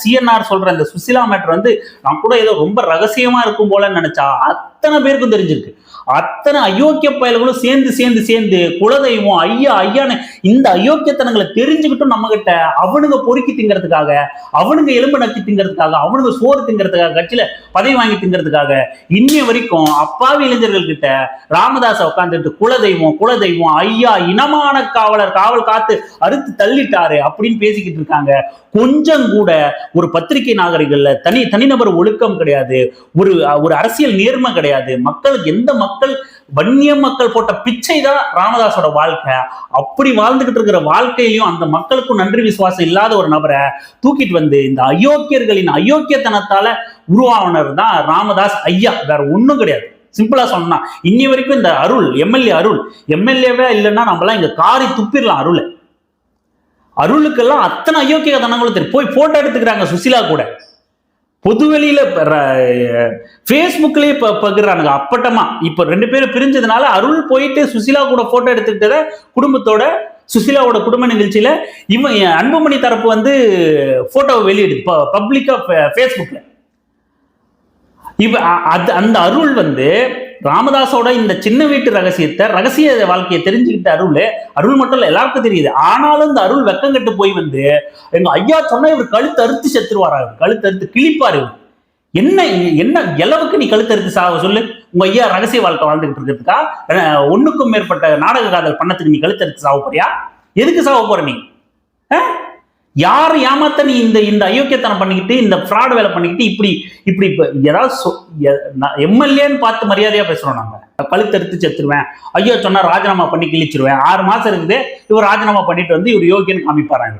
CNR சொல்ற இந்த Susheela matter வந்து நான் கூட ஏதோ ரொம்ப ரகசியமா இருக்கும் போலன்னு நினைச்சா அத்தனை பேருக்கும் தெரிஞ்சிருக்கு. அத்தனை அயோக்கிய பயல்களும் சேர்ந்து சேர்ந்து சேர்ந்து குலதெய்வம் ஐயா ஐயான்னு இந்த அயோக்கியத்தனங்களை தெரிஞ்சுக்கிட்டும் நம்ம கிட்ட அவனுங்க பொறுக்கி திங்கிறதுக்காக, அவனுங்க எலும்பு நக்கி திங்கிறதுக்காக, அவனுங்க சோறு திங்கிறதுக்காக, கட்சியில பதவி வாங்கி திங்கிறதுக்காக இன்னைய வரைக்கும் அப்பாவி இளைஞர்கள் கிட்ட ராமதாஸ உட்காந்துட்டு குலதெய்வம் குலதெய்வம் ஐயா இனமான காவலர் காவல் காத்து அறுத்து தள்ளிட்டாரு அப்படின்னு பேசிக்கிட்டு இருக்காங்க. கொஞ்சம் கூட ஒரு பத்திரிகை நாகரிகங்கள்ல தனிநபர் ஒழுக்கம் கிடையாது, ஒரு அரசியல் நேர்மை கிடையாது. மக்களுக்கு எந்த மக்கள் வன்னிய மக்கள் போட்ட பிச்சை தான் ராமதாஸோட வாழ்க்கை. அப்படி வாழ்ந்துகிட்டு இருக்கிற வாழ்க்கையிலையும் அந்த மக்களுக்கும் நன்றி விசுவாசம் இல்லாத ஒரு நபரை தூக்கிட்டு வந்து இந்த அயோக்கியர்களின் அயோக்கியத்தனத்தால உருவானவர் தான் ராமதாஸ் ஐயா, வேற ஒண்ணும் கிடையாது. சிம்பிளா சொன்னா இன்னி வரைக்கும் இந்த அருள் எம்எல்ஏவே இல்லைன்னா நம்மளாம் இங்க காரி துப்பிடலாம். அருளுக்கெல்லாம் அத்தனை அயோக்கிய தனங்களும் தெரியும். போய் போட்டோ எடுத்துக்கிறாங்க சுசிலா கூட, பொதுவெளியில பேஸ்புக்லயே பகிர்றானுங்க அப்பட்டமா. இப்ப 2 பேரும் பிரிஞ்சதுனால அருள் போயிட்டு சுசிலா கூட போட்டோ எடுத்துக்கிட்டத குடும்பத்தோட சுசிலாவோட குடும்ப நிகழ்ச்சியில இவன் அன்புமணி தரப்பு வந்து போட்டோ வெளியிடுது பப்ளிக்கா பேஸ்புக்ல. அந்த அருள் வந்து ராமதாஸோட இந்த சின்ன வீட்டு ரகசிய வாழ்க்கையை தெரிஞ்சுக்கிட்ட அருள் மட்டும் இல்ல எல்லாருக்கும் தெரியுது. ஆனாலும் இந்த அருள் வெக்கம் கட்டு போய் வந்து எங்க ஐயா சொன்னா இவர் கழுத்து அறுத்து செத்துருவாரா, கழுத்து அறுத்து கிழிப்பாரு. என்ன எளவுக்கு நீ கழுத்து அறுத்து சாக சொல்லு? உங்க ஐயா ரகசிய வாழ்க்கை வாழ்ந்துகிட்டு இருக்கிறதுக்கா? 1க்கும் மேற்பட்ட நாடக காதல் பண்ணத்துக்கு நீ கழுத்து அறுத்து சாக போறியா? எதுக்கு சாக போற நீ? யாரு ஏமாத்த நீ இந்த அயோக்கியத்தனம் பண்ணிக்கிட்டு இந்த ஃப்ராட் வேலை பண்ணிக்கிட்டு இப்படி ஏதாவது எம்எல்ஏன்னு பார்த்து மரியாதையா பேசுறோம். நாங்க கழுத்தெடுத்து செத்துருவேன், ஐயோ சொன்னா ராஜினாமா பண்ணி கிழிச்சிருவேன், 6 மாசம் இருக்குது இவர் ராஜினாமா பண்ணிட்டு வந்து இவர் யோகியன்னு காமிப்பாராங்க.